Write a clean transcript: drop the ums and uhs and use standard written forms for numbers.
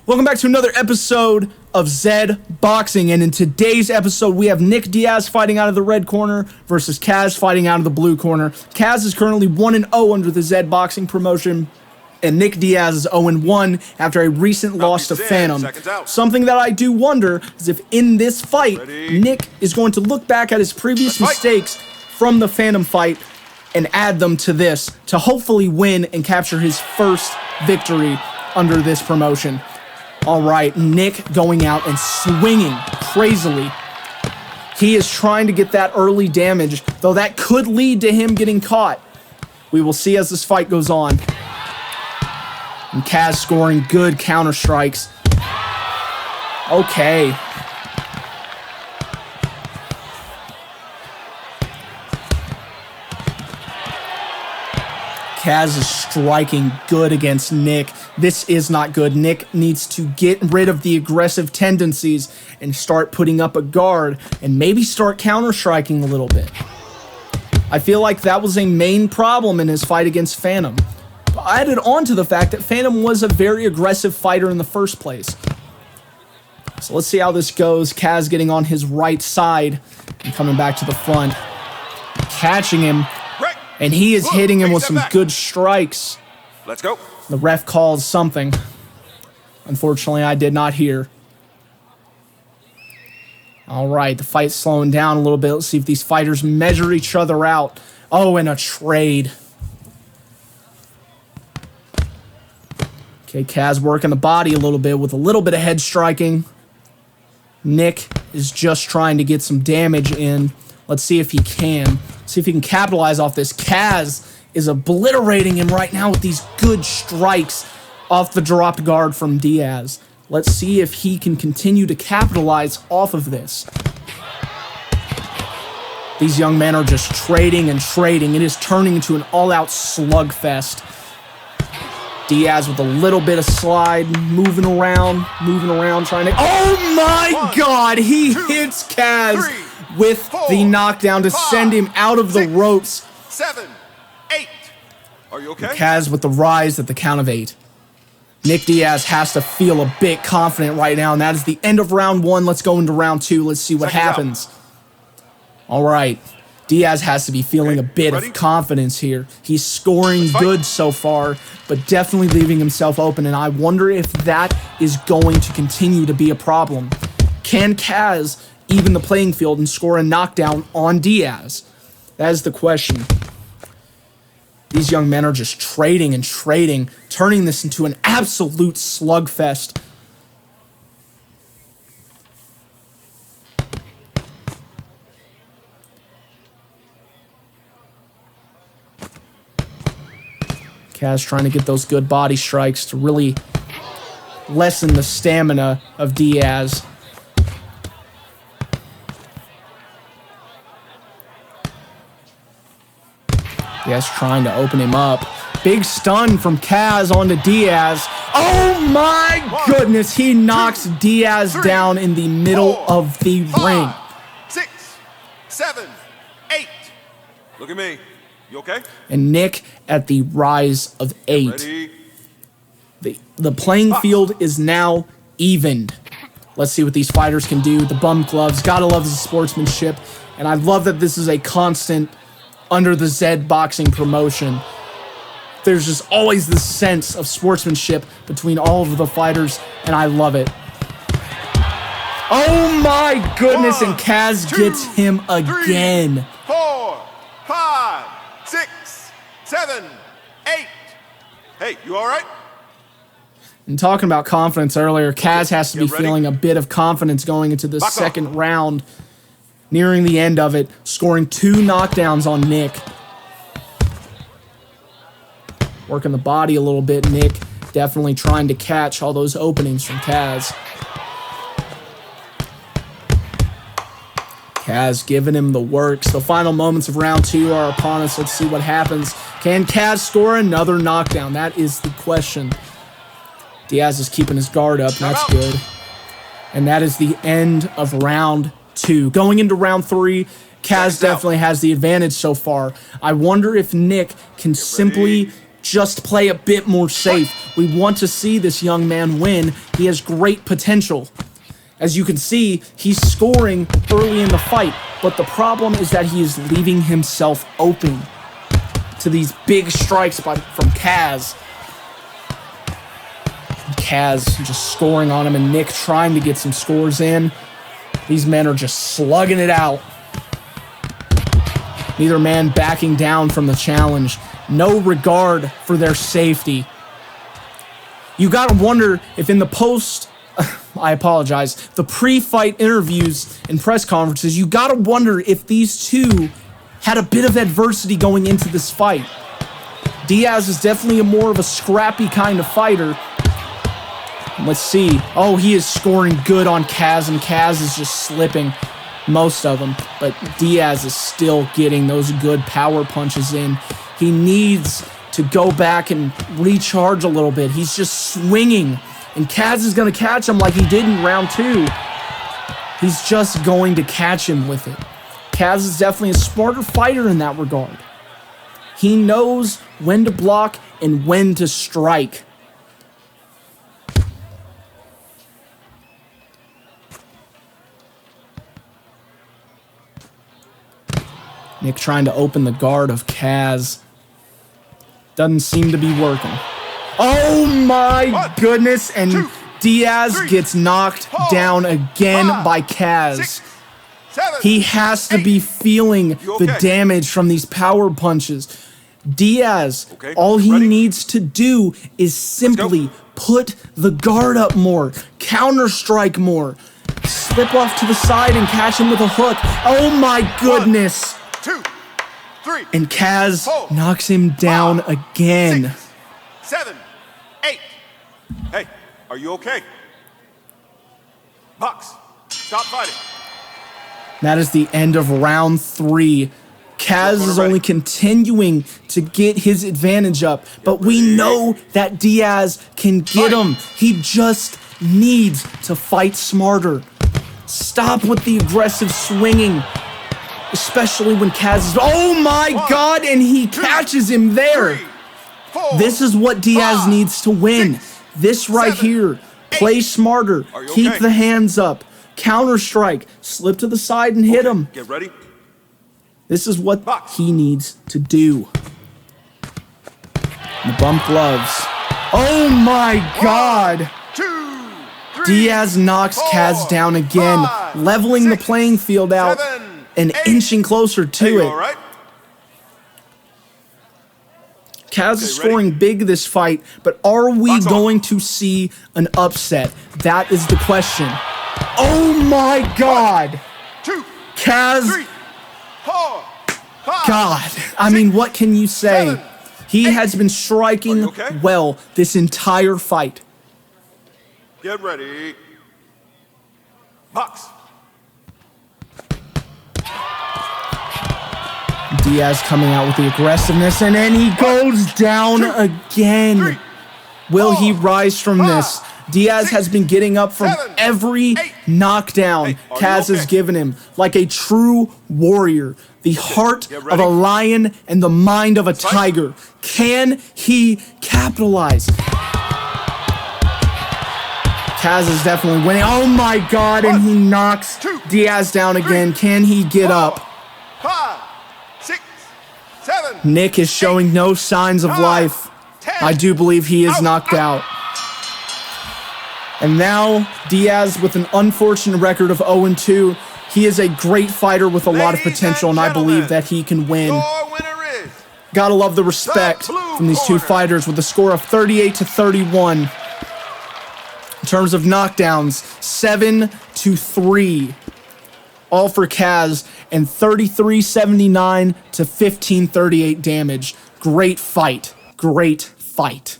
Welcome back to another episode of Zed Boxing, and in today's episode we have Nick Diaz fighting out of the red corner versus Kaz fighting out of the blue corner. Kaz is currently 1-0 under the Zed Boxing promotion, and Nick Diaz is 0-1 after a recent loss to Phantom. Something that I do wonder is if in this fight, Nick is going to look back at his previous mistakes from the Phantom fight and add them to this to hopefully win and capture his first victory under this promotion. All right, Nick going out and swinging crazily. He is trying to get that early damage, though that could lead to him getting caught. We will see as this fight goes on. And Kaz scoring good counter strikes. Okay. Kaz is striking good against Nick. This is not good. Nick needs to get rid of the aggressive tendencies and start putting up a guard and maybe start counter-striking a little bit. I feel like that was a main problem in his fight against Phantom. Added on to the fact that Phantom was a very aggressive fighter in the first place. So let's see how this goes. Kaz getting on his right side and coming back to the front. Catching him. And he is hitting him with some good strikes. Let's go. The ref calls something. Unfortunately, I did not hear. All right, the fight's slowing down a little bit. Let's see if these fighters measure each other out. Oh, and a trade. Okay, Kaz working the body a little bit with a little bit of head striking. Nick is just trying to get some damage in. Let's see if he can. See if he can capitalize off this. Kaz is obliterating him right now with these good strikes off the dropped guard from Diaz. Let's see if he can continue to capitalize off of this. These young men are just trading and trading. It is turning into an all-out slugfest. Diaz with a little bit of slide, moving around, trying to... Oh my God! He hits Kaz with the knockdown to send him out of the ropes. 7, 8. Are you okay? Kaz with the rise at the count of 8. Nick Diaz has to feel a bit confident right now, and that is the end of round 1. Let's go into round 2. Let's see what happens. All right. Diaz has to be feeling a bit of confidence here. He's scoring good so far, but definitely leaving himself open, and I wonder if that is going to continue to be a problem. Can Kaz even the playing field and score a knockdown on Diaz? That is the question. These young men are just trading and trading, turning this into an absolute slugfest. Kaz trying to get those good body strikes to really lessen the stamina of Diaz. Diaz trying to open him up. Big stun from Kaz onto Diaz. Oh my goodness, he knocks Diaz down in the middle of the ring. 6, 7, 8. Look at me. You okay? And Nick at the rise of 8. The playing field is now evened. Let's see what these fighters can do. The bum gloves, gotta love the sportsmanship. And I love that this is a constant under the Zed Boxing promotion. There's just always this sense of sportsmanship between all of the fighters, and I love it. Oh my goodness, and Kaz gets him again. 4, 5, 6, 7, 8. Hey, you all right? And talking about confidence earlier, Kaz has to be feeling a bit of confidence going into the second round. Nearing the end of it, scoring 2 knockdowns on Nick. Working the body a little bit, Nick definitely trying to catch all those openings from Kaz. Kaz giving him the works. The final moments of round 2 are upon us. Let's see what happens. Can Kaz score another knockdown? That is the question. Diaz is keeping his guard up. That's good. And that is the end of round 2. Going into round 3, Kaz definitely has the advantage so far. I wonder if Nick can simply just play a bit more safe. We want to see this young man win. He has great potential. As you can see, he's scoring early in the fight, but the problem is that he is leaving himself open to these big strikes from Kaz. Kaz just scoring on him, and Nick trying to get some scores in. These men are just slugging it out. Neither man backing down from the challenge. No regard for their safety. You gotta wonder if in the the pre-fight interviews and press conferences, you gotta wonder if these two had a bit of adversity going into this fight. Diaz is definitely more of a scrappy kind of fighter. Let's see. Oh, he is scoring good on Kaz, and Kaz is just slipping most of them. But Diaz is still getting those good power punches in. He needs to go back and recharge a little bit. He's just swinging, and Kaz is going to catch him like he did in round 2. He's just going to catch him with it. Kaz is definitely a smarter fighter in that regard. He knows when to block and when to strike. Nick trying to open the guard of Kaz. Doesn't seem to be working. Oh my goodness, and Diaz gets knocked down again by Kaz. He has to be feeling the damage from these power punches. Diaz, all he needs to do is simply put the guard up more, counter strike more, slip off to the side and catch him with a hook. Oh my goodness. 2, 3, and Kaz 4, knocks him down 5, again. 6, 7, 8. Hey, are you okay? Box, stop fighting. That is the end of round 3. Kaz is only continuing to get his advantage up, but we know that Diaz can get him. He just needs to fight smarter. Stop with the aggressive swinging. Especially when Kaz is, oh my God, and he catches him there. This is what Diaz needs to win. This right here. Play smarter. Keep the hands up. Counter strike. Slip to the side and hit him. Get ready. This is what he needs to do. The bump gloves. Oh my God. 2, 3, Diaz knocks Kaz down again, leveling the playing field out and inching closer to it. All right? Kaz is scoring big this fight, but are we going to see an upset? That is the question. Oh my God! 2, Kaz, 3, 4, 5, God, I mean, what can you say? 7, He 8. has been striking well this entire fight. Get ready. Box. Diaz coming out with the aggressiveness, and then he goes down again. Will he rise from this? Diaz has been getting up from every knockdown Kaz has given him, like a true warrior. The heart of a lion and the mind of a tiger. Can he capitalize? Kaz is definitely winning. Oh my God, and he knocks Diaz down again. Can he get up? 5, 6, 7. Nick is showing no signs of life. I do believe he is knocked out. And now Diaz with an unfortunate record of 0-2. He is a great fighter with a lot of potential, and I believe that he can win. Your winner is Gotta love the respect from these two fighters with a score of 38-31. In terms of knockdowns, 7-3. All for Kaz, and 33-79 to 15-38 damage. Great fight. Great fight.